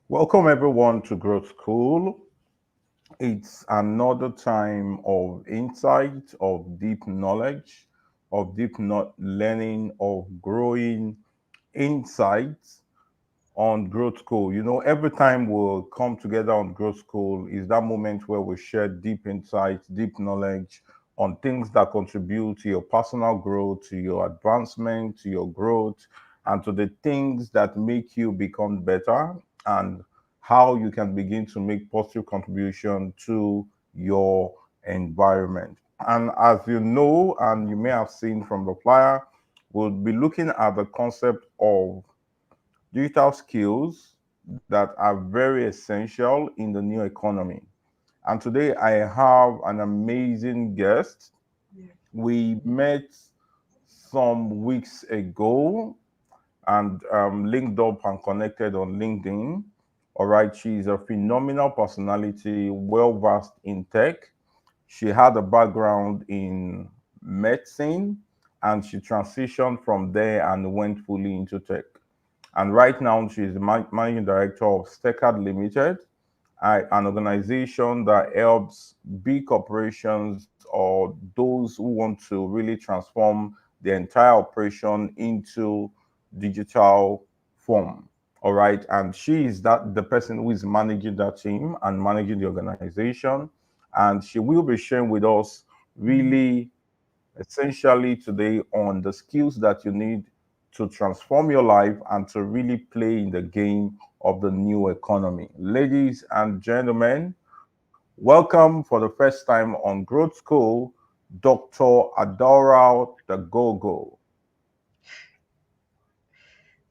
Welcome everyone to Growth School. It's another time of insight, of deep knowledge, of learning, of growing insights on Growth School. Every time we'll come together on Growth School is that moment where we share deep insights, deep knowledge on things that contribute to your personal growth, to your advancement, to your growth, and to the things that make you become better and how you can begin to make positive contribution to your environment. And as you know, and you may have seen from the flyer, we'll be looking at the concept of digital skills that are very essential in the new economy. And today I have an amazing guest. We met some weeks ago and linked up and connected on LinkedIn. All right, she's a phenomenal personality, well versed in tech. She had a background in medicine and she transitioned from there and went fully into tech. And right now, she's the managing director of Stekad Limited, an organization that helps big corporations or those who want to really transform the entire operation into digital form. All right. And she is the person who is managing that team and managing the organization. And she will be sharing with us really essentially today on the skills that you need to transform your life and to really play in the game of the new economy. Ladies and gentlemen, welcome for the first time on Growth School, Dr. Adaora Dagogo.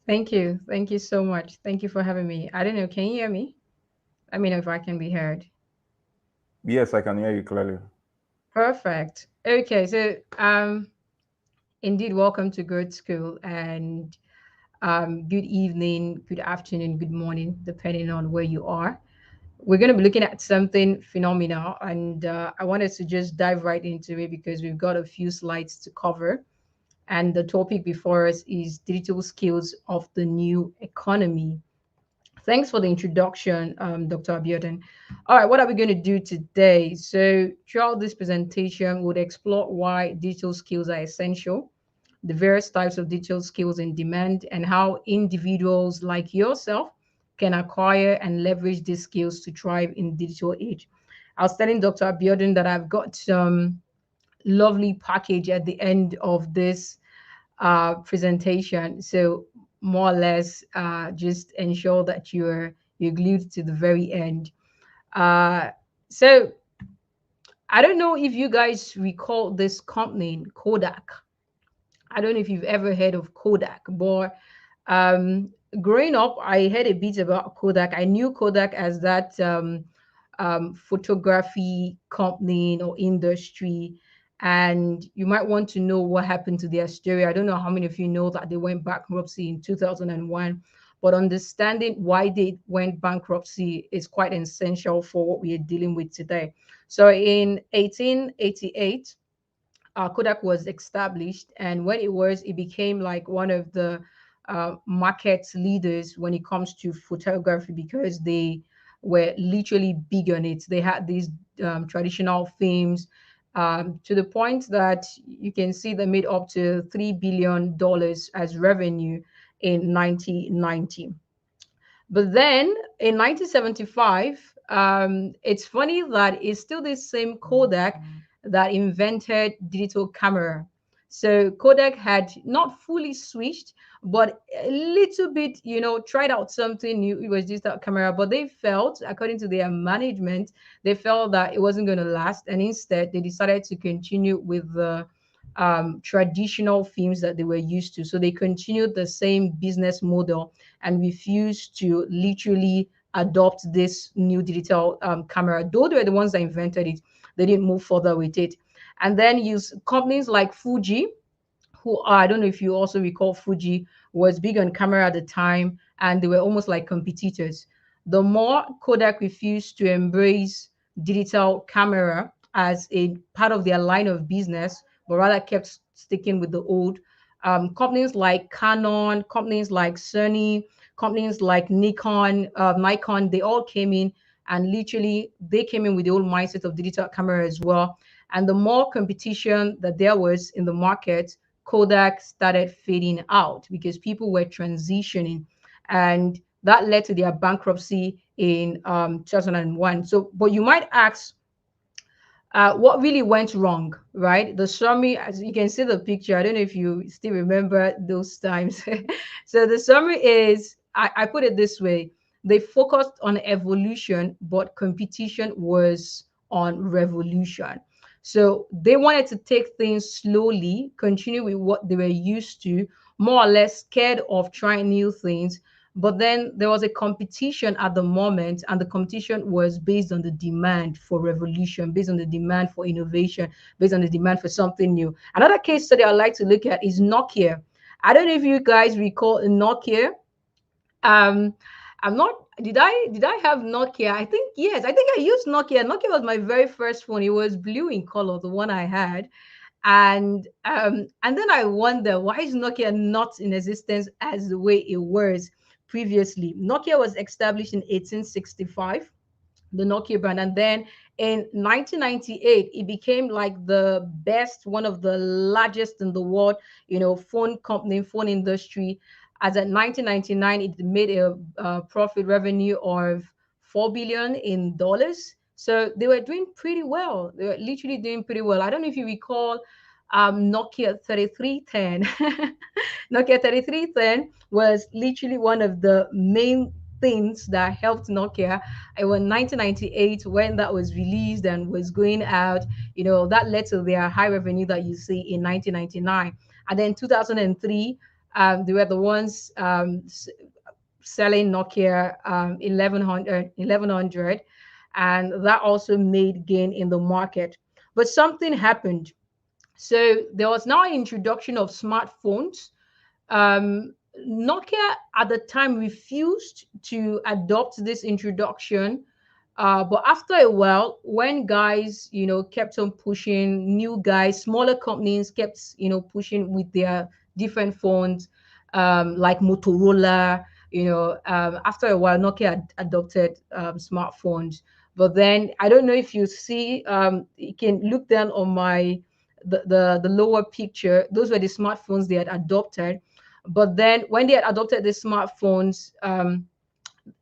Thank you. Thank you so much. Thank you for having me. I don't know. Can you hear me? Let me know if I can be heard. Yes, I can hear you clearly. Perfect. Okay. Indeed, welcome to Good School and good evening, good afternoon, good morning, depending on where you are. We're going to be looking at something phenomenal, and I wanted to just dive right into it because we've got a few slides to cover. And the topic before us is digital skills of the new economy. Thanks for the introduction, Dr. Abiodun. All right, what are we going to do today? So, throughout this presentation, we'll explore why digital skills are essential, the various types of digital skills in demand, and how individuals like yourself can acquire and leverage these skills to thrive in digital age. I was telling Dr. Abiodun that I've got some lovely package at the end of this presentation. So more or less, just ensure that you're glued to the very end. Uh, so I don't know if you guys recall this company, Kodak. I don't know if you've ever heard of Kodak, but um, growing up, I heard a bit about Kodak. I knew Kodak as that photography company or industry. And you might want to know what happened to their story. I don't know how many of you know that they went bankruptcy in 2001, but understanding why they went bankruptcy is quite essential for what we are dealing with today. So in 1888, Kodak was established, and when it became like one of the market leaders when it comes to photography because they were literally big on it. They had these traditional themes to the point that you can see they made up to $3 billion as revenue in 1990. But then in 1975, it's funny that it's still the same Kodak that invented digital camera. So Kodak had not fully switched, but a little bit, tried out something new. It was digital camera, but they felt, according to their management, they felt that it wasn't going to last, and instead they decided to continue with the traditional films that they were used to. So they continued the same business model and refused to literally adopt this new digital camera. Though they were the ones that invented it, they didn't move further with it. And then use companies like Fuji, who are, I don't know if you also recall, Fuji was big on camera at the time, and they were almost like competitors. The more Kodak refused to embrace digital camera as a part of their line of business, but rather kept sticking with the old. companies like Canon, companies like Sony, companies like Nikon, they all came in, and literally they came in with the old mindset of digital camera as well. And the more competition that there was in the market, Kodak started fading out because people were transitioning, and that led to their bankruptcy in 2001. So, but you might ask, what really went wrong, right? The summary, as you can see the picture, I don't know if you still remember those times. So the summary is, I put it this way: they focused on evolution, but competition was on revolution. So they wanted to take things slowly, continue with what they were used to, more or less scared of trying new things. But then there was a competition at the moment, and the competition was based on the demand for revolution, based on the demand for innovation, based on the demand for something new. Another case study I like to look at is Nokia. I don't know if you guys recall Nokia. um I'm not, did I have Nokia? I think yes, I think I used Nokia. Nokia was my very first phone. It was blue in color, the one I had. And then I wonder, why is Nokia not in existence as the way it was previously? Nokia was established in 1865, the Nokia brand. And then in 1998, it became like the best, one of the largest in the world, phone company, phone industry. As at 1999, it made a profit revenue of 4 billion in dollars. So they were doing pretty well. They were literally doing pretty well. I don't know if you recall Nokia 3310. Nokia 3310 was literally one of the main things that helped Nokia. It was 1998 when that was released and was going out. That led to their high revenue that you see in 1999. And then 2003, they were the ones selling Nokia 1100, and that also made gain in the market. But something happened. So there was now an introduction of smartphones. um, Nokia at the time refused to adopt this introduction. But after a while, when guys, kept on pushing, new guys, smaller companies kept, pushing with their different phones, like Motorola, after a while, Nokia adopted smartphones. But then I don't know if you see, you can look down on the lower picture. Those were the smartphones they had adopted. But then when they had adopted the smartphones,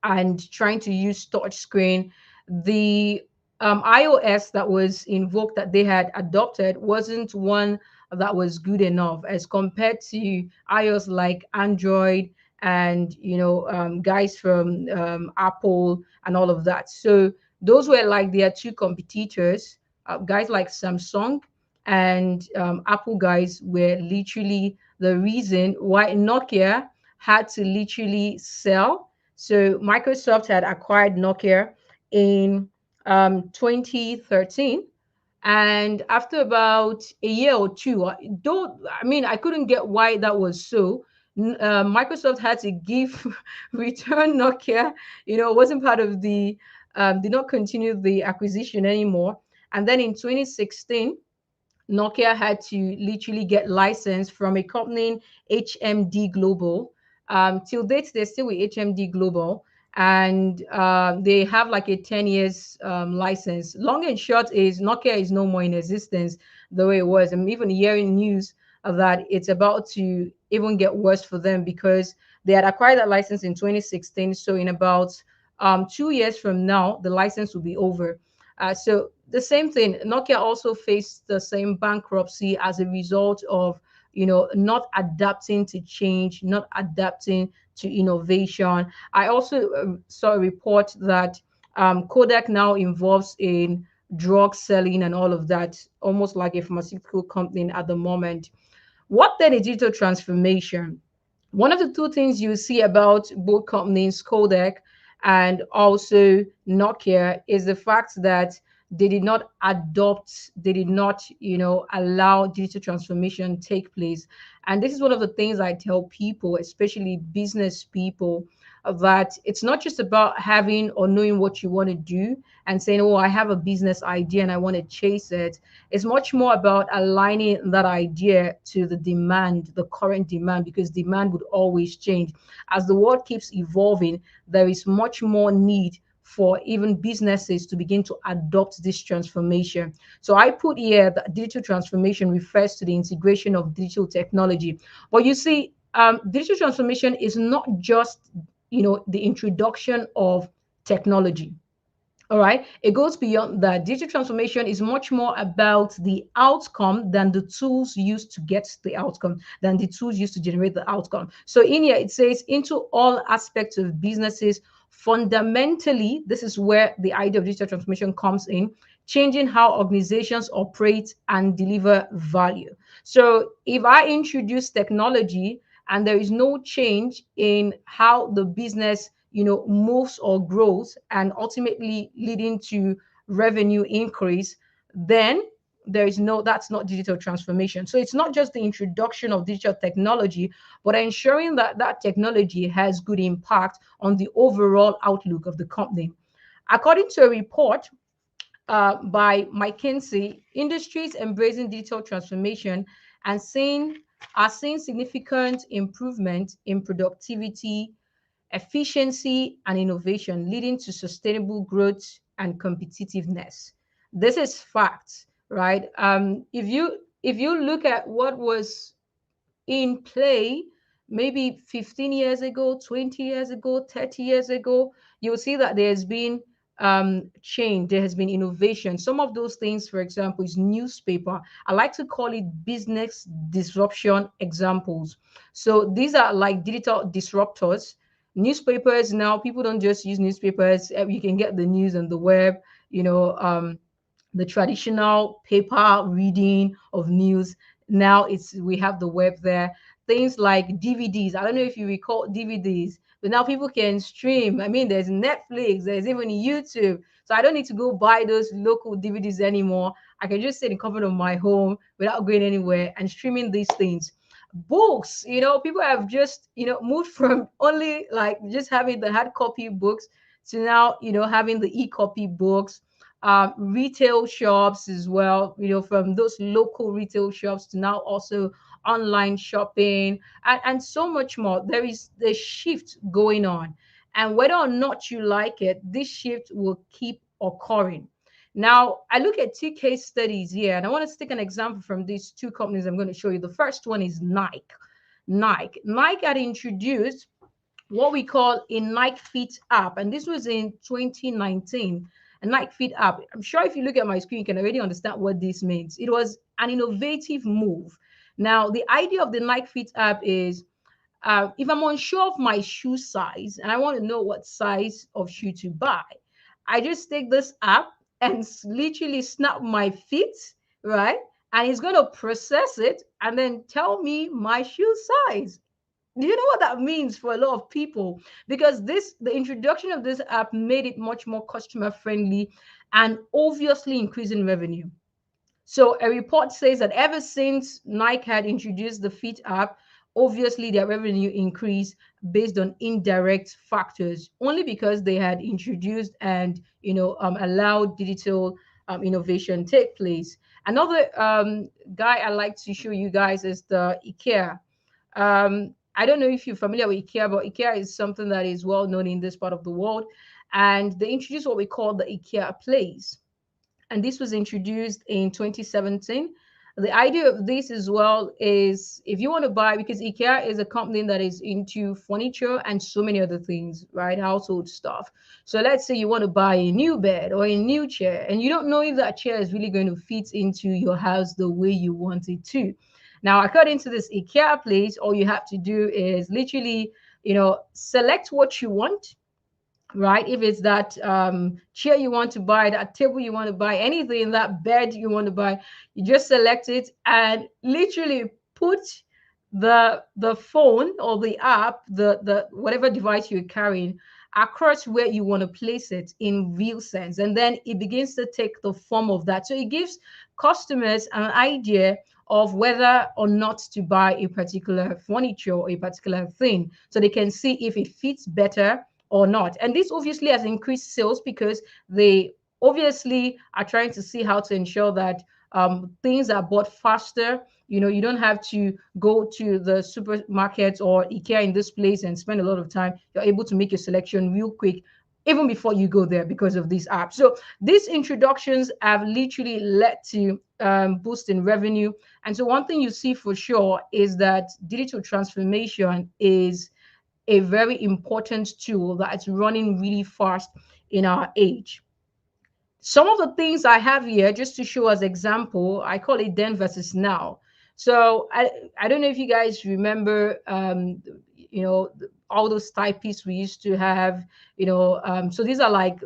and trying to use touch screen, the iOS that was invoked that they had adopted wasn't one that was good enough as compared to iOS like Android and guys from Apple and all of that. So those were like their two competitors. Guys like Samsung and Apple guys were literally the reason why Nokia had to literally sell. So Microsoft had acquired Nokia in 2013, and after about a year or two, don't I mean I couldn't get why that was so. Microsoft had to give return Nokia. It wasn't part of the did not continue the acquisition anymore. And then in 2016, Nokia had to literally get licensed from a company, HMD Global. Till date, they're still with HMD Global, and they have like a 10 years license. Long and short is Nokia is no more in existence the way it was. I'm even hearing news of that it's about to even get worse for them because they had acquired that license in 2016. So in about 2 years from now, the license will be over. So the same thing, Nokia also faced the same bankruptcy as a result of, not adapting to change, not adapting to innovation. I also saw a report that Kodak now involves in drug selling and all of that, almost like a pharmaceutical company at the moment. What then is digital transformation? One of the two things you see about both companies, Kodak and also Nokia, is the fact that they did not adopt, they did not, allow digital transformation take place. And this is one of the things I tell people, especially business people, that it's not just about having or knowing what you want to do and saying, oh, I have a business idea and I want to chase it. It's much more about aligning that idea to the demand, the current demand, because demand would always change. As the world keeps evolving, there is much more need for even businesses to begin to adopt this transformation. So I put here that digital transformation refers to the integration of digital technology. But you see, digital transformation is not just, the introduction of technology. All right. It goes beyond that. Digital transformation is much more about the outcome than the tools used to get the outcome, than the tools used to generate the outcome. So in here, it says into all aspects of businesses. Fundamentally, this is where the idea of digital transformation comes in, changing how organizations operate and deliver value. So if I introduce technology and there is no change in how the business moves or grows and ultimately leading to revenue increase, then there is no that's not digital transformation. So it's not just the introduction of digital technology, but ensuring that that technology has good impact on the overall outlook of the company. According to a report by McKinsey, industries embracing digital transformation and seeing are seeing significant improvement in productivity, efficiency, and innovation, leading to sustainable growth and competitiveness. This is fact, right? If you look at what was in play maybe 15 years ago, 20 years ago, 30 years ago, you'll see that there's been change, there has been innovation. Some of those things, for example, is newspaper. I like to call it business disruption examples. So these are like digital disruptors. Newspapers now, people don't just use newspapers. You can get the news on the web, the traditional paper reading of news. Now it's we have the web there. Things like DVDs. I don't know if you recall DVDs, but now people can stream. I mean, there's Netflix, there's even YouTube. So I don't need to go buy those local DVDs anymore. I can just sit in comfort of my home without going anywhere and streaming these things. Books, people have just, moved from only like just having the hard copy books to now, having the e-copy books. Retail shops as well, from those local retail shops to now also online shopping, and so much more. There is the shift going on. And whether or not you like it, this shift will keep occurring. Now, I look at two case studies here, and I want to take an example from these two companies I'm going to show you. The first one is Nike. Nike had introduced what we call a Nike Fit app, and this was in 2019. A Nike Fit app. I'm sure if you look at my screen, you can already understand what this means. It was an innovative move. Now, the idea of the Nike Fit app is if I'm unsure of my shoe size and I want to know what size of shoe to buy, I just take this app and literally snap my feet, right? And it's going to process it and then tell me my shoe size. Do you know what that means for a lot of people? Because the introduction of this app made it much more customer friendly and obviously increasing revenue. So a report says that ever since Nike had introduced the Fit app, obviously their revenue increased based on indirect factors, only because they had introduced and allowed digital innovation take place. Another guy I like to show you guys is the IKEA. I don't know if you're familiar with IKEA, but IKEA is something that is well known in this part of the world, and they introduced what we call the IKEA Place, and this was introduced in 2017. The idea of this as well is if you want to buy, because IKEA is a company that is into furniture and so many other things, right? Household stuff. So let's say you want to buy a new bed or a new chair, and you don't know if that chair is really going to fit into your house the way you want it to. Now, according to this IKEA place, all you have to do is literally, select what you want, right? If it's that chair you want to buy, that table you want to buy, anything, that bed you want to buy, you just select it and literally put the phone or the app, the whatever device you're carrying, across where you want to place it in real sense, and then it begins to take the form of that. So it gives customers an idea of whether or not to buy a particular furniture or a particular thing, so they can see if it fits better or not. And this obviously has increased sales because they obviously are trying to see how to ensure that things are bought faster. You don't have to go to the supermarket or IKEA in this place and spend a lot of time. You're able to make your selection real quick even before you go there because of these apps. So these introductions have literally led to boost in revenue. And so one thing you see for sure is that digital transformation is a very important tool that is running really fast in our age. Some of the things I have here, just to show as example, I call it then versus now. So I don't know if you guys remember, all those typists we used to have. So these are like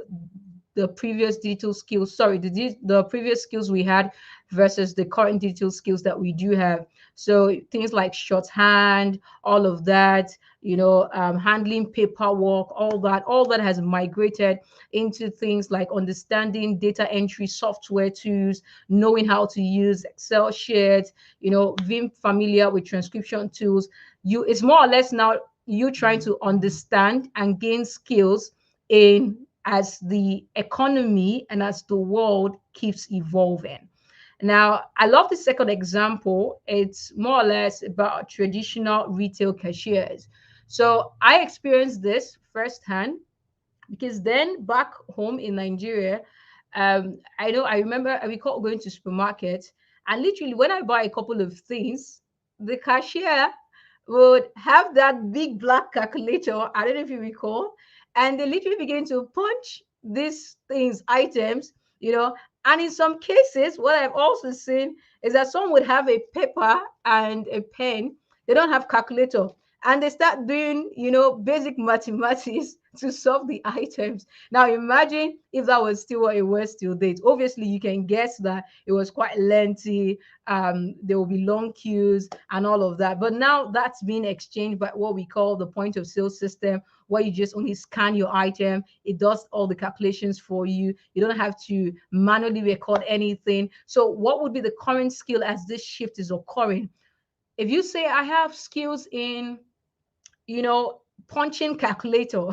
the previous digital skills, sorry, the previous skills we had versus the current digital skills that we do have. So things like shorthand, all of that, handling paperwork, all that has migrated into things like understanding data entry software tools, knowing how to use Excel sheets, being familiar with transcription tools. It's more or less now you trying to understand and gain skills in as the economy and as the world keeps evolving. Now, I love the second example. It's more or less about traditional retail cashiers. So I experienced this firsthand because then back home in Nigeria, I recall going to supermarket, and literally when I buy a couple of things, the cashier would have that big black calculator. I don't know if you recall, and they literally begin to punch these things, items, you know. And in some cases, what I've also seen is that some would have a paper and a pen. They don't have calculator, and they start doing, basic mathematics to solve the items. Now imagine if that was still what it was till date. Obviously you can guess that it was quite lengthy. There will be long queues and all of that, but now that's being exchanged by what we call the point of sale system, where you just only scan your item, it does all the calculations for you. You don't have to manually record anything. So what would be the current skill as this shift is occurring? If you say I have skills in, punching calculator,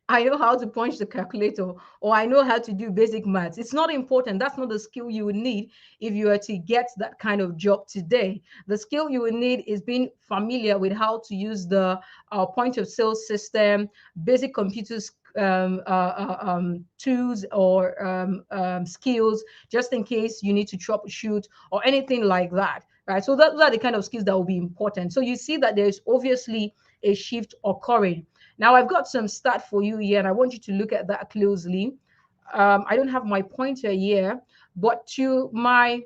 I know how to punch the calculator, or I know how to do basic maths. It's not important. That's not the skill you would need if you were to get that kind of job today. The skill you would need is being familiar with how to use the point of sale system, basic computers. Tools or skills, just in case you need to troubleshoot or anything like that, right? So those are the kind of skills that will be important. So you see that there's obviously a shift occurring. Now, I've got some stat for you here, and I want you to look at that closely. I don't have my pointer here, but to my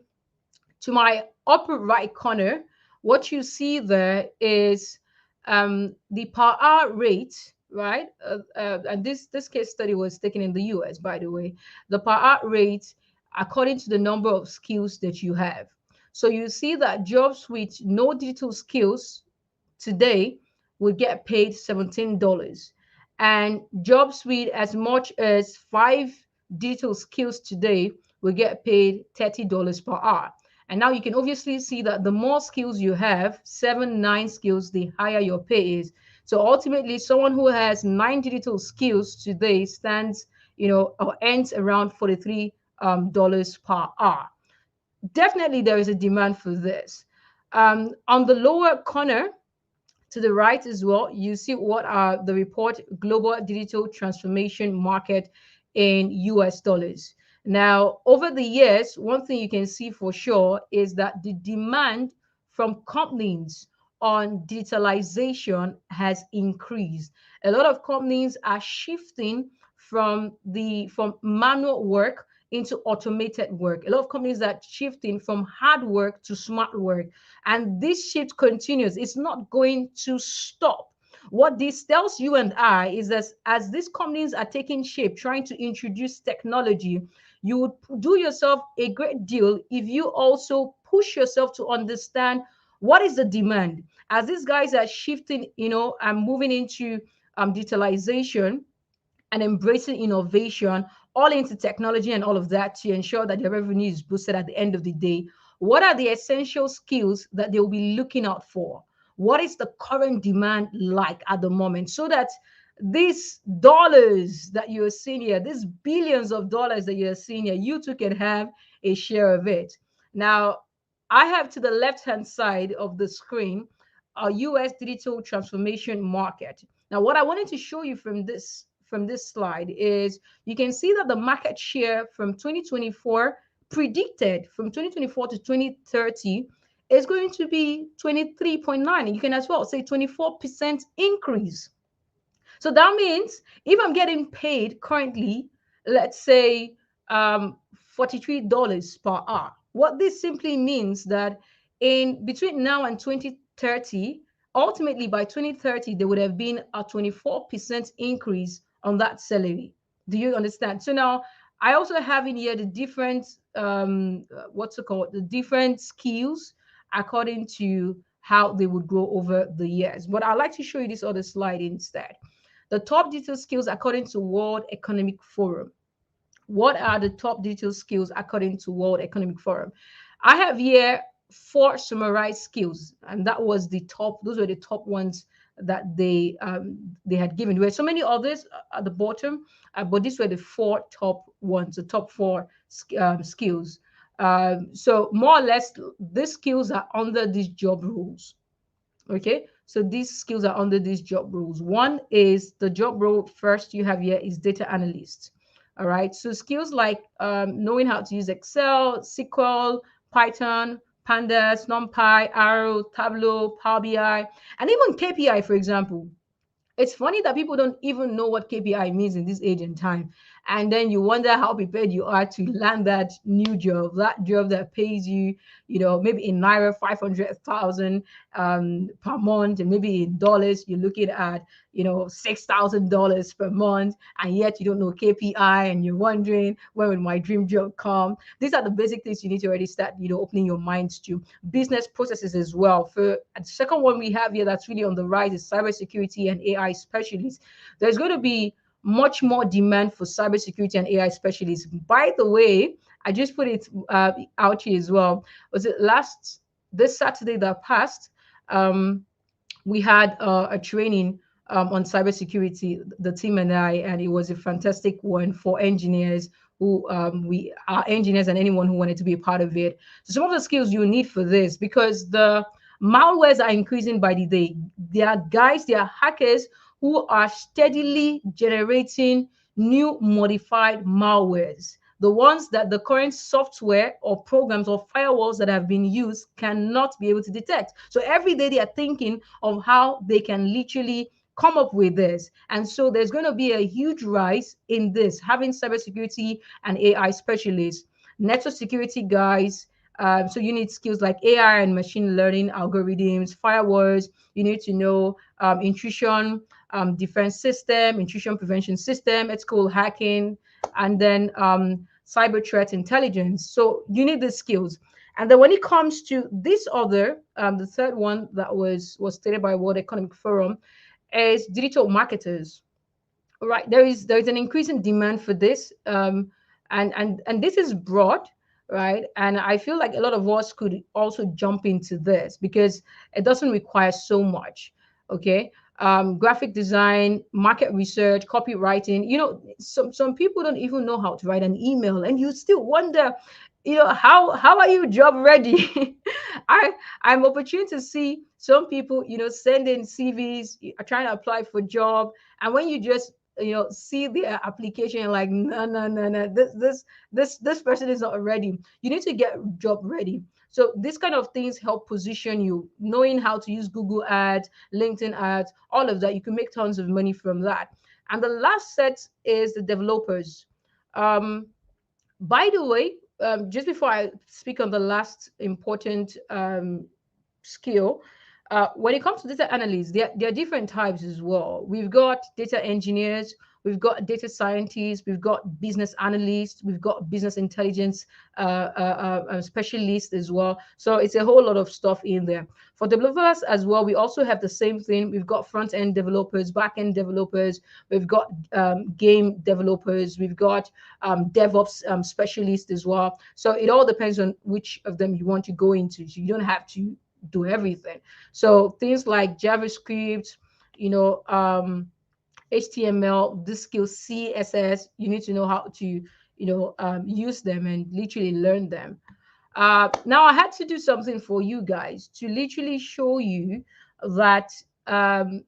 upper right corner, what you see there is the per hour rate, right? And this case study was taken in the US, by the way. The per hour rate according to the number of skills that you have. So you see that jobs with no digital skills today would get paid $17. And jobs with as much as 5 digital skills today will get paid $30 per hour. And now you can obviously see that the more skills you have, 7, 9 skills, the higher your pay is. So ultimately, someone who has 9 digital skills today stands, or earns around $43 per hour. Definitely, there is a demand for this. On the lower corner, to the right as well, you see what are the report global digital transformation market in US dollars. Now, over the years, one thing you can see for sure is that the demand from companies on digitalization has increased. A lot of companies are shifting from manual work into automated work. A lot of companies are shifting from hard work to smart work. And this shift continues. It's not going to stop. What this tells you and I is that as these companies are taking shape, trying to introduce technology, you would do yourself a great deal if you also push yourself to understand What is the demand? As these guys are shifting, and moving into digitalization and embracing innovation, all into technology and all of that to ensure that their revenue is boosted at the end of the day. What are the essential skills that they'll be looking out for? What is the current demand like at the moment? So that these dollars that you're seeing here, these billions of dollars that you're seeing here, you too can have a share of it. Now, I have to the left hand side of the screen a US digital transformation market. Now, what I wanted to show you from this slide is you can see that the market share from 2024 predicted from 2024 to 2030 is going to be 23.9. And you can as well say 24% increase. So that means if I'm getting paid currently, let's say $43 per hour, what this simply means that in between now and 2030, ultimately by 2030, there would have been a 24% increase on that salary. Do you understand? So now I also have in here the different what's it called? The different skills according to how they would grow over the years. But I'd like to show you this other slide instead. The top digital skills according to World Economic Forum. What are the top digital skills according to World Economic Forum? I have here four summarized skills, and that was the top. Those were the top ones that they had given. There were so many others at the bottom, but these were the four top ones, the top four skills. So more or less, these skills are under these job rules. Okay, so these skills are under these job roles. One is the job role first you have here is data analyst. All right, so skills like knowing how to use Excel, SQL, Python, Pandas, NumPy, Arrow, Tableau, Power BI, and even KPI, for example. It's funny that people don't even know what KPI means in this age and time. And then you wonder how prepared you are to land that new job, that job that pays you, maybe in Naira 500,000 per month, and maybe in dollars, you're looking at, $6,000 per month, and yet you don't know KPI, and you're wondering when will my dream job come. These are the basic things you need to already start, opening your minds to. Business processes as well. For the second one we have here that's really on the rise is cybersecurity and AI specialists. There's going to be much more demand for cybersecurity and AI specialists. By the way, I just put it out here as well. Was it this Saturday that passed? We had a training on cybersecurity, the team and it was a fantastic one for engineers who we are engineers and anyone who wanted to be a part of it. So some of the skills you need for this, because the malwares are increasing by the day. There are guys, there are hackers who are steadily generating new modified malwares. The ones that the current software or programs or firewalls that have been used cannot be able to detect. So every day they are thinking of how they can literally come up with this. And so there's going to be a huge rise in this, having cybersecurity and AI specialists, network security guys. So you need skills like AI and machine learning algorithms, firewalls. You need to know intrusion defense system, intrusion prevention system, ethical hacking, and then cyber threat intelligence. So you need the skills. And then when it comes to this other, the third one that was stated by World Economic Forum is digital marketers. Right, there is an increasing demand for this, and this is broad, right? And I feel like a lot of us could also jump into this because it doesn't require so much. Okay, graphic design, market research, copywriting. Some people don't even know how to write an email, and you still wonder, how are you job ready? I'm opportune to see some people, sending CVs, trying to apply for job, and when you just see their application, you're like, no, no, no, no, this person is not ready. You need to get job ready. So these kind of things help position you, knowing how to use Google ads, LinkedIn ads, all of that. You can make tons of money from that. And the last set is the developers. By the way, just before I speak on the last important skill, when it comes to data analysts, there are different types as well. We've got data engineers, we've got data scientists, we've got business analysts, we've got business intelligence specialists as well. So it's a whole lot of stuff in there. For developers as well, we also have the same thing. We've got front end developers, back end developers, we've got game developers, we've got DevOps specialists as well. So it all depends on which of them you want to go into. So you don't have to do everything. So things like JavaScript, you know, HTML, this skill, CSS, you need to know how to, use them and literally learn them. Now I had to do something for you guys to literally show you that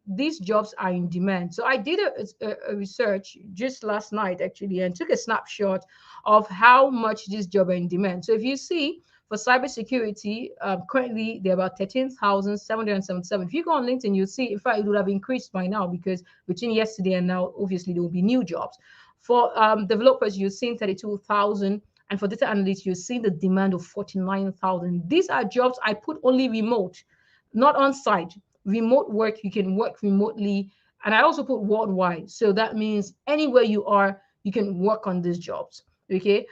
these jobs are in demand. So I did a research just last night actually and took a snapshot of how much this job are in demand. So if you see for cybersecurity, currently they're about 13,777. If you go on LinkedIn, you'll see, in fact, it would have increased by now because between yesterday and now, obviously, there will be new jobs. For developers, you're seeing 32,000. And for data analysts, you're seeing the demand of 49,000. These are jobs I put only remote, not on site. Remote work, you can work remotely. And I also put worldwide. So that means anywhere you are, you can work on these jobs. Okay.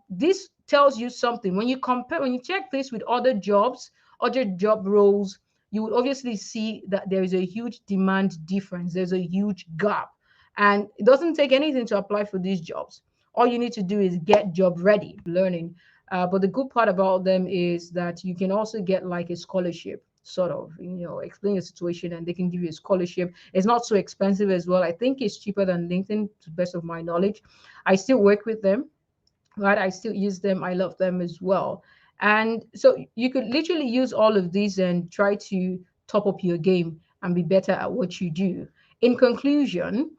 This tells you something. When you compare, when you check this with other jobs, other job roles, you would obviously see that there is a huge demand difference. There's a huge gap. And it doesn't take anything to apply for these jobs. All you need to do is get job ready, learning. But the good part about them is that you can also get like a scholarship, sort of, explain your situation and they can give you a scholarship. It's not so expensive as well. I think it's cheaper than LinkedIn, to the best of my knowledge. I still work with them, right? I still use them. I love them as well. And so you could literally use all of these and try to top up your game and be better at what you do. In conclusion,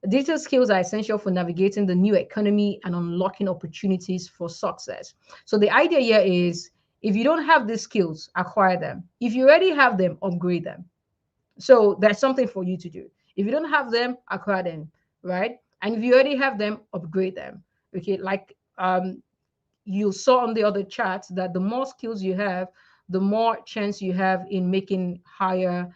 digital skills are essential for navigating the new economy and unlocking opportunities for success. So the idea here is if you don't have these skills, acquire them. If you already have them, upgrade them. So there's something for you to do. If you don't have them, acquire them, right? And if you already have them, upgrade them. Okay, like you saw on the other chart that the more skills you have, the more chance you have in making higher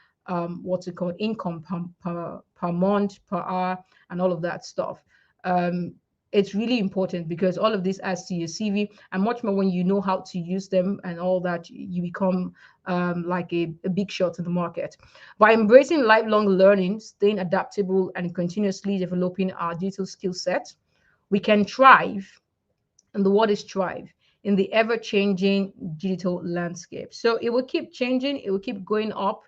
what's it called, income per month, per hour, and all of that stuff. Um, it's really important because all of this adds to your CV, and much more when you know how to use them and all that, you become like a big shot in the market. By embracing lifelong learning, staying adaptable, and continuously developing our digital skill set, we can thrive, and the word is thrive, in the ever-changing digital landscape. So it will keep changing, it will keep going up,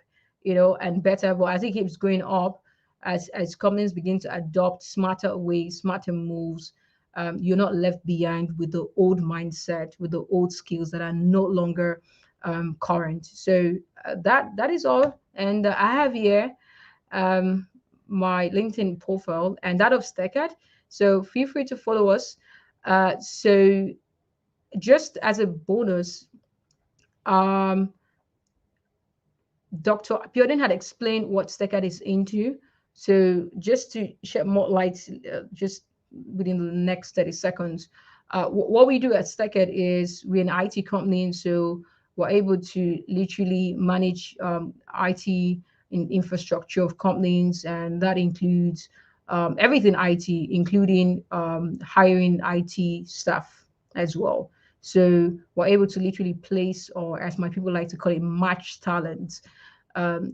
and better. But as it keeps going up, as companies begin to adopt smarter ways, smarter moves, you're not left behind with the old mindset, with the old skills that are no longer current. So that is all. And I have here um, my LinkedIn profile and that of Steckert. So feel free to follow us. So just as a bonus, um, Dr. Piodin had explained what Steckert is into. So just to shed more light, just within the next 30 seconds, what we do at Steckert is we're an IT company, so we're able to literally manage IT infrastructure of companies, and that includes everything IT, including hiring IT staff as well. So we're able to literally place, or as my people like to call it, match talents.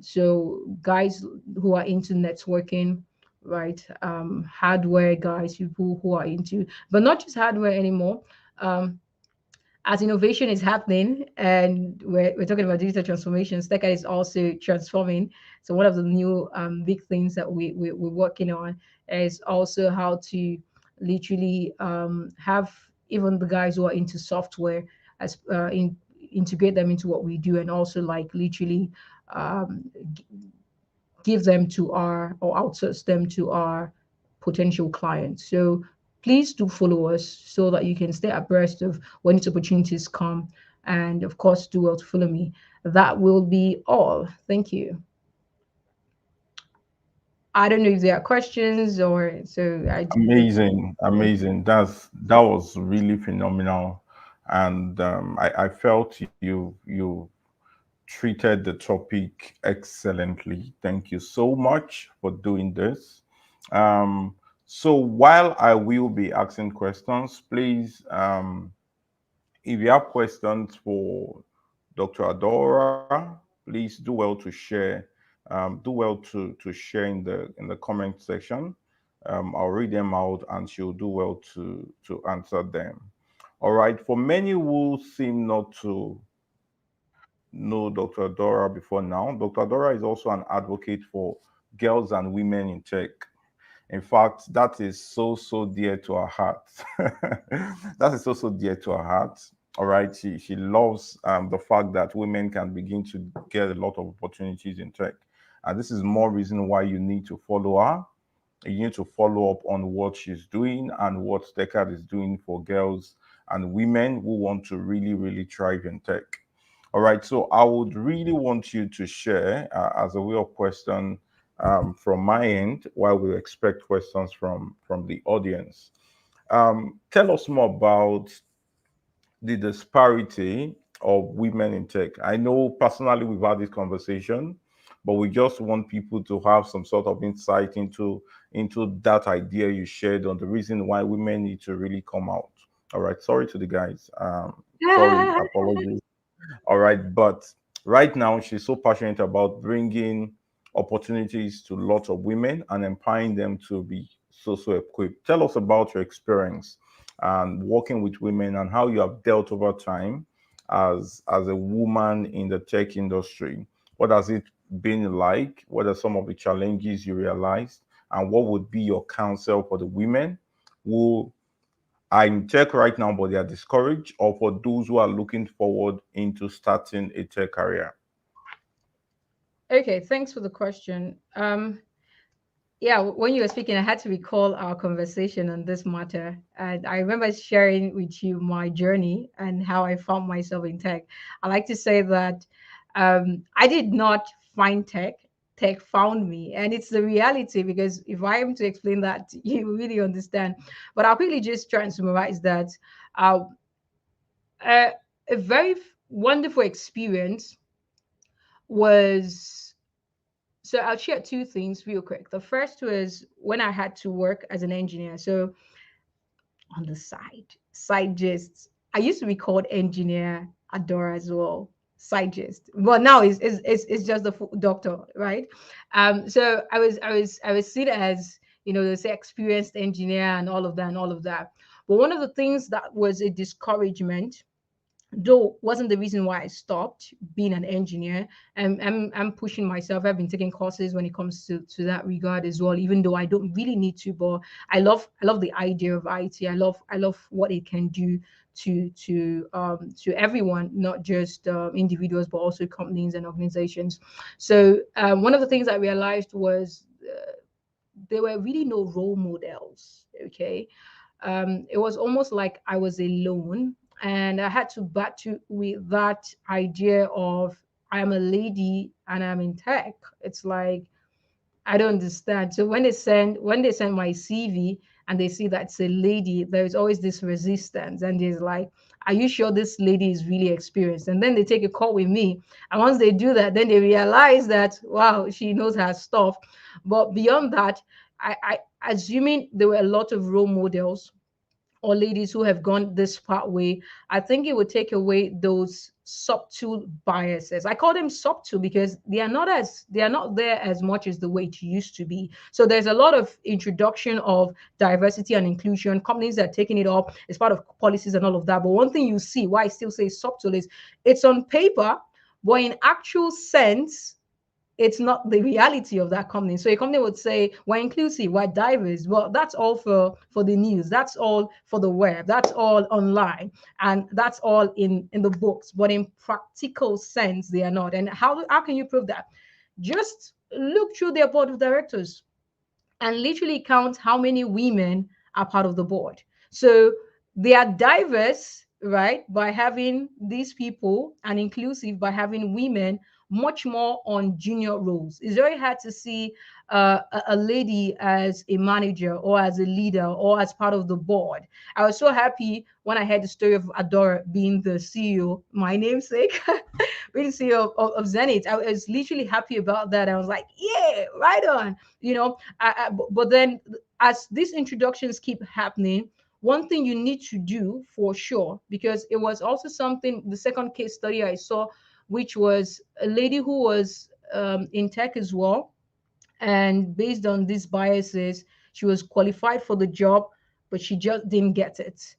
So guys who are into networking, right? Hardware guys, people who are into, but not just hardware anymore. Um, as innovation is happening and we're talking about digital transformation, Steka is also transforming. So one of the new big things that we're working on is also how to literally have even the guys who are into software as integrate them into what we do, and also like literally um, give them to our, or outsource them to our potential clients. So please do follow us so that you can stay abreast of when its opportunities come. And of course, do well to follow me. That will be all. Thank you. I don't know if there are questions or so I Amazing, amazing. That was really phenomenal, and I felt you treated the topic excellently. Thank you so much for doing this. Um, So while I will be asking questions, please, if you have questions for Dr. Adora, please do well to share. Do well to share in the comment section. I'll read them out, and she'll do well to answer them. All right. For many who seem not to know Dr. Adora before now, Dr. Adora is also an advocate for girls and women in tech. In fact, that is so dear to our heart. That is so dear to our heart. All right, she loves the fact that women can begin to get a lot of opportunities in tech, and this is more reason why you need to follow her. You need to follow up on what she's doing and what TechCard is doing for girls and women who want to really thrive in tech. All right, so I would really want you to share as a way of question from my end, while we expect questions from the audience. Tell us more about the disparity of women in tech. I know personally we've had this conversation, but we just want people to have some sort of insight into that idea you shared on the reason why women need to really come out. All right, sorry to the guys. Sorry, apologies. All right, but right now she's so passionate about bringing opportunities to lots of women and empowering them to be so equipped. Tell us about your experience and working with women and how you have dealt over time as a woman in the tech industry. What has it been like? What are some of the challenges you realized? And what would be your counsel for the women who are in tech right now, but they are discouraged, or for those who are looking forward into starting a tech career? Okay, thanks for the question. Yeah, when you were speaking, I had to recall our conversation on this matter. And I remember sharing with you my journey and how I found myself in tech. I like to say that I did not find tech, tech found me. And it's the reality because if I am to explain that, you will really understand. But I'll quickly just try and summarize that. Uh, a very wonderful experience was, so I'll share two things real quick. The first was when I had to work as an engineer. So on the side gist. I used to be called engineer Adora as well. Side gist. Well, now it's just the doctor, right? So I was seen as, they say experienced engineer and all of that and all of that. But one of the things that was a discouragement, though wasn't the reason why I stopped being an engineer. I'm pushing myself. I've been taking courses when it comes to that regard as well, even though I don't really need to. But I love the idea of IT. I love what it can do to everyone, not just individuals, but also companies and organizations. So one of the things I realized was there were really no role models. Okay, it was almost like I was alone, and I had to battle with that idea of I am a lady and I'm in tech. It's like I don't understand. So when they send my CV and they see that it's a lady, there is always this resistance, and there's like, are you sure this lady is really experienced? And then they take a call with me, and once they do that, then they realize that wow, she knows her stuff. But beyond that, I assuming there were a lot of role models or ladies who have gone this part way, I think it would take away those subtle biases. I call them subtle because they are not there as much as the way it used to be. So there's a lot of introduction of diversity and inclusion. Companies are taking it up as part of policies and all of that. But one thing you see, why I still say subtle, is it's on paper, but in actual sense, it's not the reality of that company. So a company would say we're inclusive, we're diverse. Well, that's all for the news. That's all for the web. That's all online, and that's all in the books. But in practical sense, they are not. And how can you prove that? Just look through their board of directors and literally count how many women are part of the board. So they are diverse, right, by having these people, and inclusive by having women much more on junior roles. It's very hard to see a lady as a manager or as a leader or as part of the board. I was so happy when I heard the story of Adora being the CEO, my namesake, being CEO of Zenith. I was literally happy about that. I was like, yeah, right on. But then as these introductions keep happening, one thing you need to do for sure, because it was also something, the second case study I saw, which was a lady who was in tech as well, and based on these biases, she was qualified for the job, but she just didn't get it,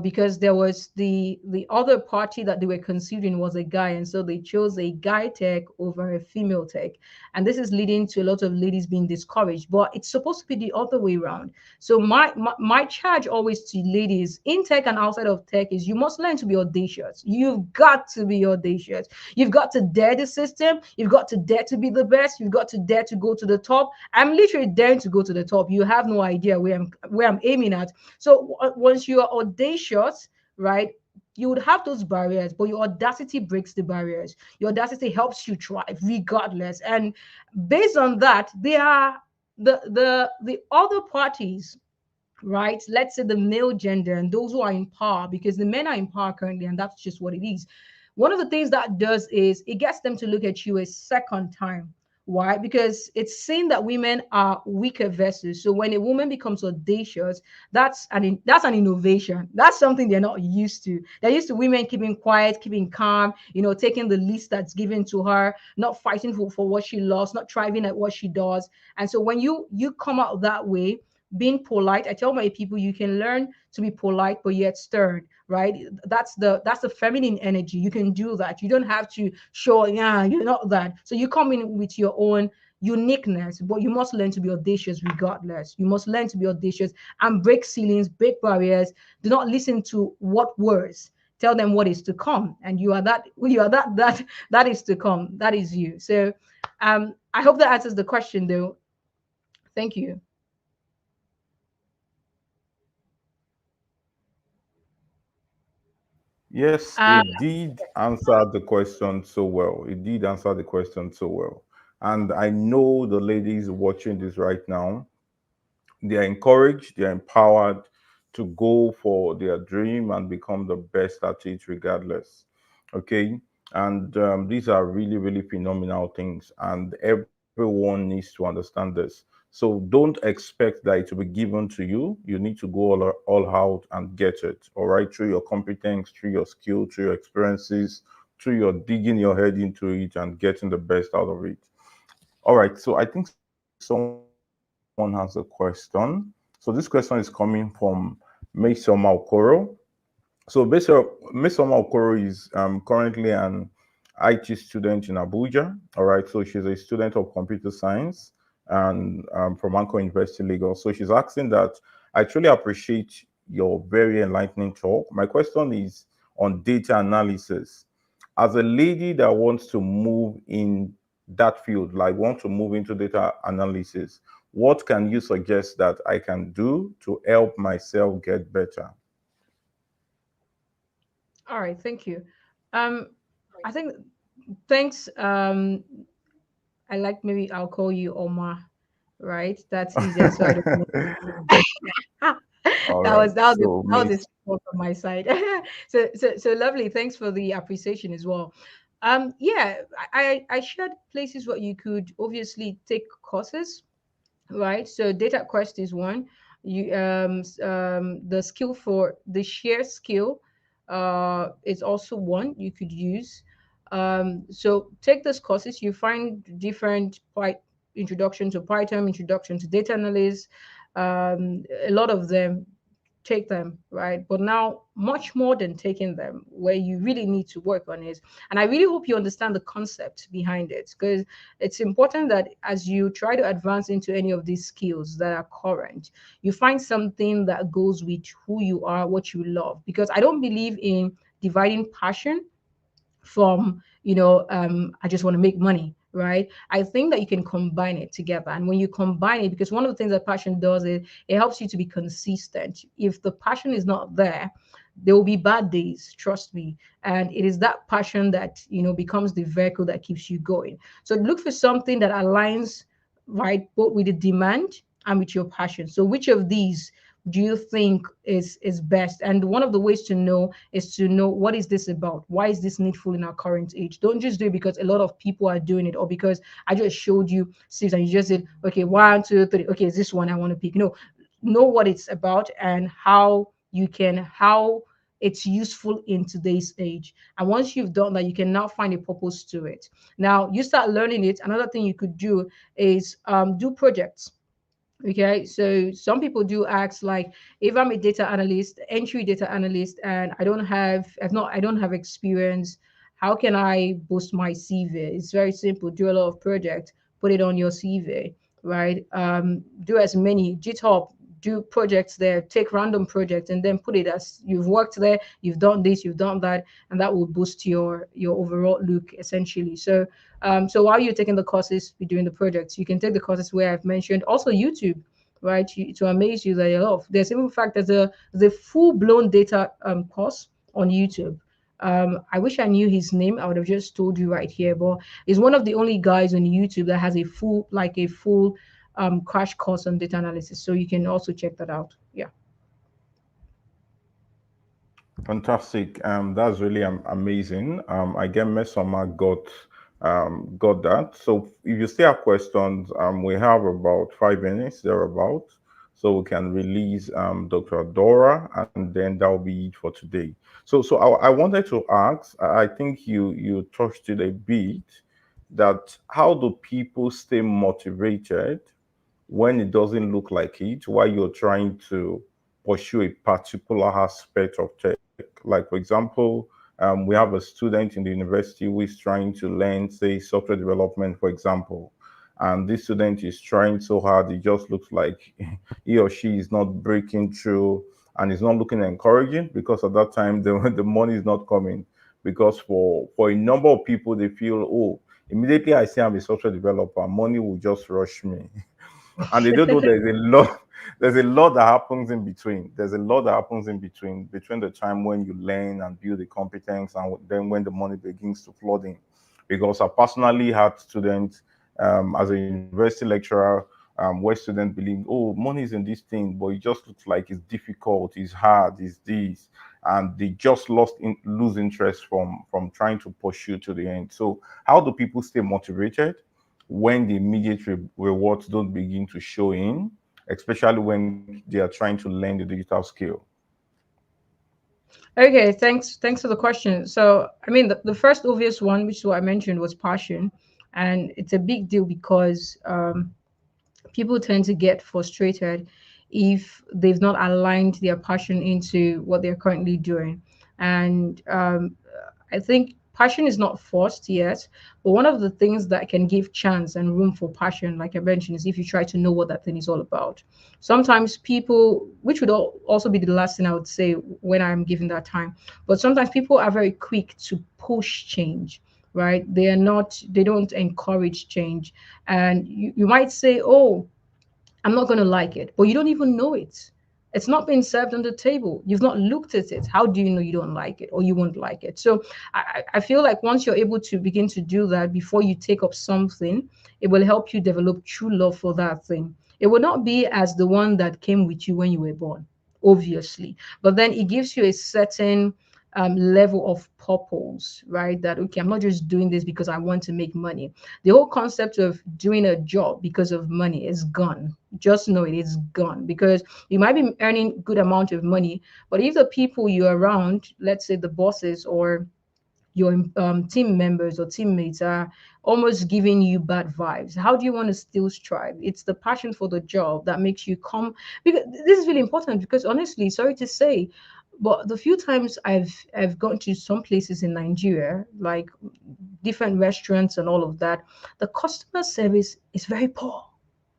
because there was the other party that they were considering was a guy, and so they chose a guy tech over a female tech. And this is leading to a lot of ladies being discouraged, but it's supposed to be the other way around. So my charge always to ladies in tech and outside of tech is, you must learn to be audacious. You've got to be audacious. You've got to dare the system. You've got to dare to be the best. You've got to dare to go to the top. I'm literally daring to go to the top. You have no idea where I'm aiming at. So once you are audacious, right, you would have those barriers, but your audacity breaks the barriers. Your audacity helps you thrive regardless. And based on that, they are the other parties, right? Let's say the male gender and those who are in power, because the men are in power currently, and that's just what it is. One of the things that does is it gets them to look at you a second time. Why? Because it's seen that women are weaker vessels. So when a woman becomes audacious, that's an innovation. That's something they're not used to. They're used to women keeping quiet, keeping calm, taking the least that's given to her, not fighting for what she loves, not thriving at what she does. And so when you come out that way, being polite, I tell my people, you can learn to be polite but yet stern, right? That's the feminine energy. You can do that. You don't have to show, yeah, you're not that. So you come in with your own uniqueness, but you must learn to be audacious regardless. You must learn to be audacious and break ceilings, break barriers. Do not listen to what words. Tell them what is to come, and that is to come. That is you. So I hope that answers the question though. Thank you. Yes, uh, it did answer the question so well. It did answer the question so well. And I know the ladies watching this right now, they are encouraged, they are empowered to go for their dream and become the best at it regardless. Okay. And these are really, really phenomenal things. And everyone needs to understand this. So don't expect that it will be given to you. You need to go all out and get it. All right. Through your competence, through your skill, through your experiences, through your digging your head into it and getting the best out of it. All right. So I think someone has a question. So this question is coming from Mesoma Okoro. So basically, Mesoma Okoro is currently an IT student in Abuja. All right. So she's a student of computer science and from Anchor University, Lagos. So she's asking that I truly appreciate your very enlightening talk. My question is on data analysis. As a lady that wants to move in that field, like want to move into data analysis, what can you suggest that I can do to help myself get better? all right, thank you. I think thanks. I like, maybe I'll call you Oma, right? That's easier. So I don't know. All that right. was that was a, So, that was a Miss, support from my side. So lovely. Thanks for the appreciation as well. Yeah, I shared places where you could obviously take courses, right? So data quest is one. You the skill for the share skill is also one you could use. So take those courses. You find different introduction to Python, introduction to data analysis. A lot of them, take them, right? But now, much more than taking them, where you really need to work on it. And I really hope you understand the concept behind it, because it's important that as you try to advance into any of these skills that are current, you find something that goes with who you are, what you love. Because I don't believe in dividing passion from, I just want to make money, right? I think that you can combine it together. And when you combine it, because one of the things that passion does is it helps you to be consistent. If the passion is not there, there will be bad days, trust me. And it is that passion that becomes the vehicle that keeps you going. So look for something that aligns, right, both with the demand and with your passion. So which of these do you think is best? And one of the ways to know is to know, what is this about? Why is this needful in our current age? Don't just do it because a lot of people are doing it, or because I just showed you six and you just said, okay, one, two, three, okay, is this one I want to pick? No, know what it's about and how it's useful in today's age. And once you've done that, you can now find a purpose to it. Now you start learning it. Another thing you could do is do projects. Okay, so some people do ask, like, if I'm a data analyst, entry data analyst, and I don't have experience, how can I boost my CV? It's very simple. Do a lot of projects, put it on your CV, right? Do as many GitHub, do projects there, take random projects, and then put it as you've worked there, you've done this, you've done that, and that will boost your overall look essentially. So while you're taking the courses, you're doing the projects, you can take the courses where I've mentioned. Also YouTube, right? To amaze you, there are a lot of, there's even in fact there's a full blown data course on YouTube. I wish I knew his name. I would have just told you right here, but he's one of the only guys on YouTube that has a full crash course on data analysis. So you can also check that out. Yeah. Fantastic. That's really amazing. I get Mesoma got that. So if you still have questions, we have about 5 minutes thereabout, so we can release Dr. Adora, and then that'll be it for today. So I wanted to ask. I think you touched it a bit, that how do people stay motivated when it doesn't look like it, while you're trying to pursue a particular aspect of tech. Like, for example, we have a student in the university who is trying to learn, say, software development, for example. And this student is trying so hard, it just looks like he or she is not breaking through, and it's not looking encouraging, because at that time the money is not coming. Because for a number of people, they feel, oh, immediately I say I'm a software developer, money will just rush me. And they don't know there's a lot that happens in between. There's a lot that happens in between the time when you learn and build the competence, and then when the money begins to flood in. Because I personally had students, as a university lecturer, where students believe, oh, money is in this thing, but it just looks like it's difficult, it's hard, it's this, and they just lose interest from trying to pursue to the end. So how do people stay motivated when the immediate rewards don't begin to show in, especially when they are trying to learn the digital skill? Okay, thanks for the question. So, I mean, the first obvious one, which is what I mentioned, was passion, and it's a big deal because people tend to get frustrated if they've not aligned their passion into what they're currently doing. And I think passion is not forced yet, but one of the things that can give chance and room for passion, like I mentioned, is if you try to know what that thing is all about. Sometimes people, which would also be the last thing I would say when I'm given that time, but sometimes people are very quick to push change, right? They don't encourage change. And you might say, oh, I'm not going to like it, but you don't even know it. It's not been served on the table. You've not looked at it. How do you know you don't like it or you won't like it? So I feel like once you're able to begin to do that before you take up something, it will help you develop true love for that thing. It will not be as the one that came with you when you were born, obviously, but then it gives you a certain level of purpose, right? That, okay, I'm not just doing this because I want to make money. The whole concept of doing a job because of money is gone. Just know it is gone, because you might be earning good amount of money, but if the people you're around, let's say the bosses or your team members or teammates, are almost giving you bad vibes, how do you want to still strive? It's the passion for the job that makes you come. Because this is really important, because honestly, sorry to say, but the few times I've gone to some places in Nigeria, like different restaurants and all of that, the customer service is very poor.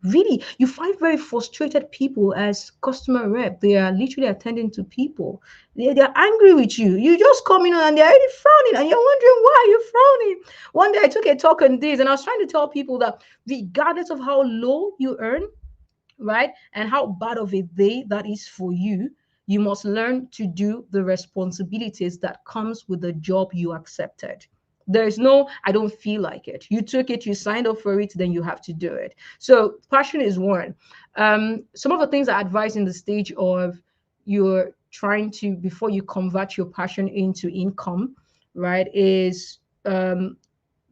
Really, you find very frustrated people as customer rep. They are literally attending to people. They're angry with you. You just come in and they're already frowning, and you're wondering why you're frowning. One day I took a talk on this, and I was trying to tell people that regardless of how low you earn, right? And how bad of a day that is for you, you must learn to do the responsibilities that comes with the job you accepted. There is no, I don't feel like it. You took it, you signed up for it, then you have to do it. So passion is one. Some of the things I advise in the stage of you're trying to, before you convert your passion into income, right, is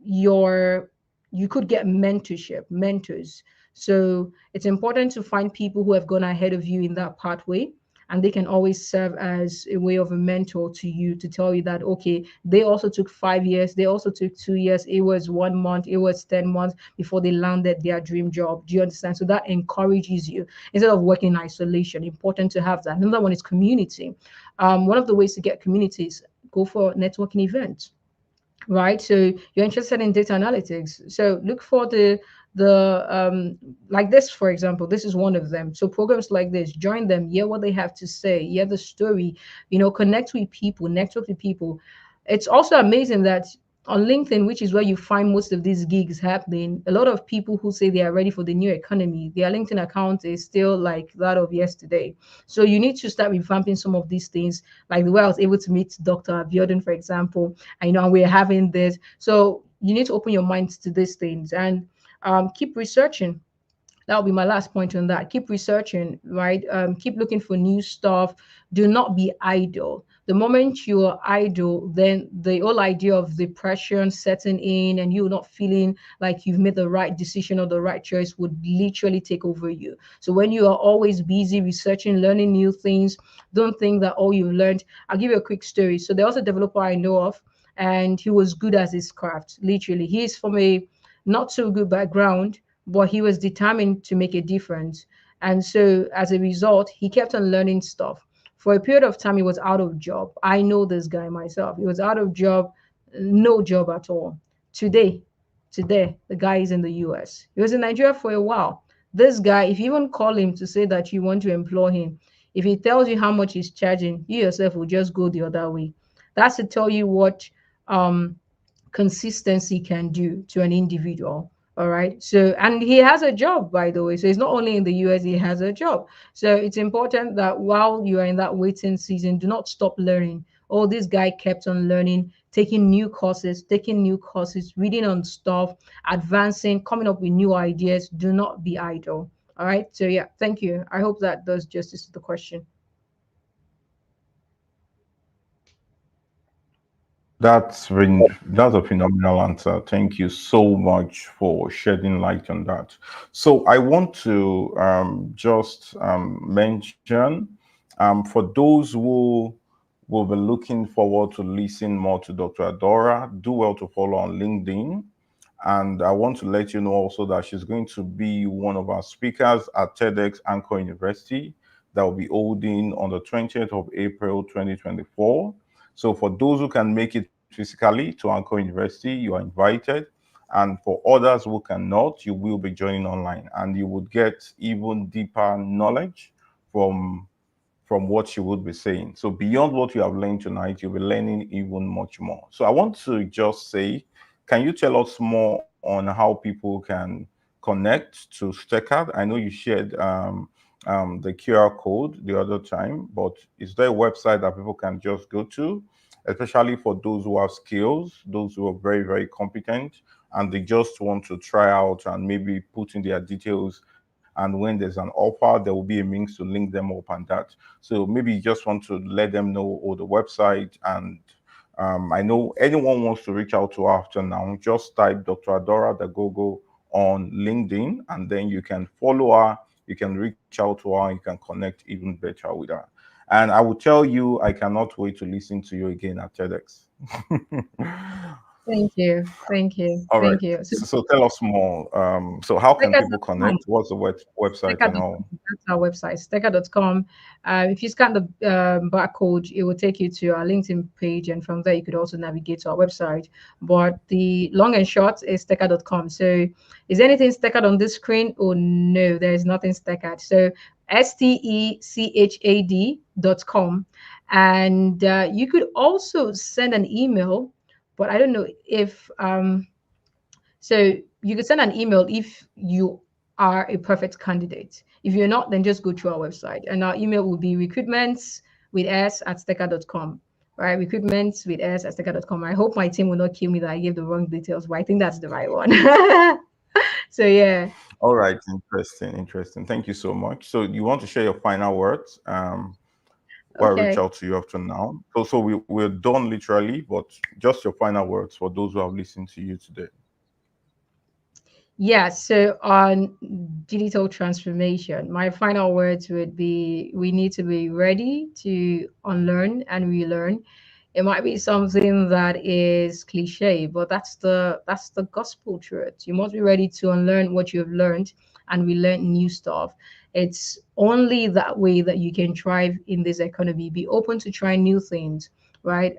your you could get mentorship, mentors. So it's important to find people who have gone ahead of you in that pathway, and they can always serve as a way of a mentor to you, to tell you that okay, they also took 5 years, they also took 2 years, it was 1 month, it was 10 months before they landed their dream job. Do you understand? So that encourages you instead of working in isolation. Important to have that. Another one is community. One of the ways to get communities, go for networking events, right? So you're interested in data analytics, so look for the like this, for example, this is one of them. So programs like this, join them, hear what they have to say, hear the story, connect with people, network with people. It's also amazing that on LinkedIn, which is where you find most of these gigs happening, a lot of people who say they are ready for the new economy, their LinkedIn account is still like that of yesterday. So you need to start revamping some of these things, like the way I was able to meet Dr. Abiodun, for example. I know we're having this. So you need to open your mind to these things, and keep researching. That'll be my last point on that. Keep researching, right? Keep looking for new stuff. Do not be idle. The moment you are idle, then the whole idea of depression setting in and you not feeling like you've made the right decision or the right choice would literally take over you. So when you are always busy researching, learning new things, don't think that all you've learned. I'll give you a quick story. So there was a developer I know of, and he was good at his craft. Literally, he's from a not so good background, but he was determined to make a difference. And so as a result, he kept on learning stuff. For a period of time, he was out of job. I know this guy myself. He was out of job, no job at all. Today, today, the guy is in the US. He was in Nigeria for a while. This guy, if you even call him to say that you want to employ him, if he tells you how much he's charging, you yourself will just go the other way. That's to tell you what um consistency can do to an individual. All right. So, and he has a job, by the way. So, he's not only in the US, he has a job. So, it's important that while you are in that waiting season, do not stop learning. Oh, this guy kept on learning, taking new courses, reading on stuff, advancing, coming up with new ideas. Do not be idle. All right. So, yeah, thank you. I hope that does justice to the question. That's a phenomenal answer. Thank you so much for shedding light on that. So I want to just mention for those who will be looking forward to listen more to Dr. Adora, do well to follow on LinkedIn. And I want to let you know also that she's going to be one of our speakers at TEDx Anchor University that will be holding on the 20th of April 2024. So for those who can make it physically to Anchor University, you are invited. And for others who cannot, you will be joining online and you would get even deeper knowledge from what you would be saying. So beyond what you have learned tonight, you'll be learning even much more. So I want to just say, can you tell us more on how people can connect to SteckCard? I know you shared the QR code the other time, but is there a website that people can just go to, especially for those who have skills, those who are very, very competent, and they just want to try out and maybe put in their details, and when there's an offer there will be a means to link them up and that. So maybe you just want to let them know or the website. And I know anyone wants to reach out to her after now, just type Dr. Adora Dagogo on LinkedIn, and then you can follow her, you can reach out to her, you can connect even better with her. And I will tell you, I cannot wait to listen to you again at TEDx. Thank you. Thank you. All right. Thank you. So, So tell us more. So how can people Stecker.com. connect? What's the website and Stecker.com. all? That's our website, Stecker.com. If you scan the barcode, it will take you to our LinkedIn page, and from there you could also navigate to our website. But the long and short is Stecker.com. So, is anything steckered on this screen? Oh no, there is nothing steckered. So, stechad.com, and you could also send an email, but I don't know if so you could send an email if you are a perfect candidate. If you're not, then just go to our website. And our email will be recruitments with s at stecker.com. Right? Recruitments with s at stecker.com. I hope my team will not kill me that I gave the wrong details, but I think that's the right one. So yeah. All right, interesting, interesting. Thank you so much. So you want to share your final words before I reach Okay. out to you after now? So we're done literally, but just your final words for those who have listened to you today. Yeah, so on digital transformation, my final words would be we need to be ready to unlearn and relearn. It might be something that is cliche, but that's the gospel truth. You must be ready to unlearn what you have learned and relearn new stuff. It's only that way that you can thrive in this economy. Be open to try new things, right?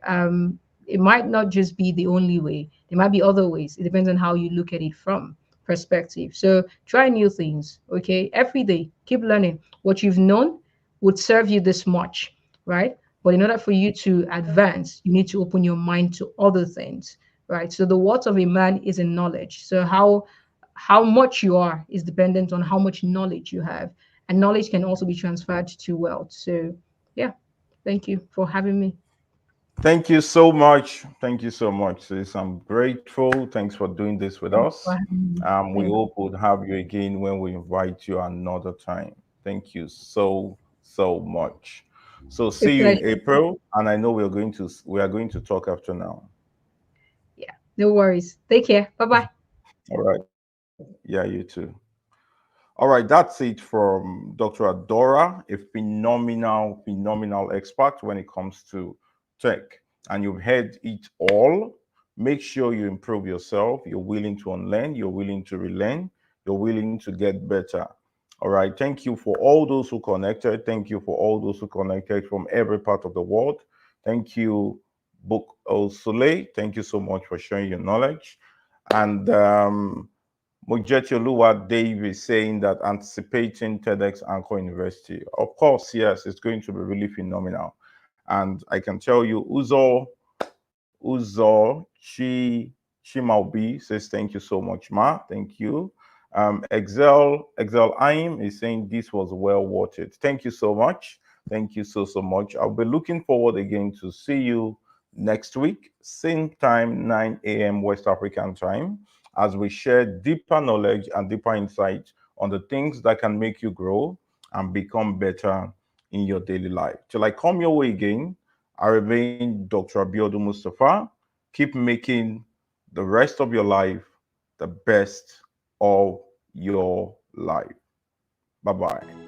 It might not just be the only way. There might be other ways. It depends on how you look at it from perspective. So try new things, okay? Every day, keep learning. What you've known would serve you this much, right? But in order for you to advance, you need to open your mind to other things, right? So the worth of a man is in knowledge. So how much you are is dependent on how much knowledge you have, and knowledge can also be transferred to wealth. So yeah, thank you for having me. Thank you so much. Thank you so much, sis. I'm grateful. Thanks for doing this with Thank you for us. having me. We Thank hope we'll have you again when we invite you another time. Thank you so much. So you. A see you in pleasure. April, and I know we are going to talk after now. Yeah, no worries. Take care. Bye bye. All right. Yeah, you too. All right, that's it from Dr. Adora, a phenomenal expert when it comes to tech. And you've heard it all. Make sure you improve yourself. You're willing to unlearn, you're willing to relearn, you're willing to get better. All right, thank you for all those who connected. Thank you for all those who connected from every part of the world. Thank you, Book Soleil. Thank you so much for sharing your knowledge. And Mujeti Dave is saying that anticipating TEDx Anchor University. Of course, yes, it's going to be really phenomenal. And I can tell you, Chimaubi says, thank you so much, Ma. Thank you. Excel Aim is saying this was well worth it. Thank you so much. Thank you so much. I'll be looking forward again to see you next week, same time, 9 a.m. West African time, as we share deeper knowledge and deeper insight on the things that can make you grow and become better in your daily life. Till I come your way again, I remain Dr. Abiodun Mustafa. Keep making the rest of your life the best of your life. Bye bye.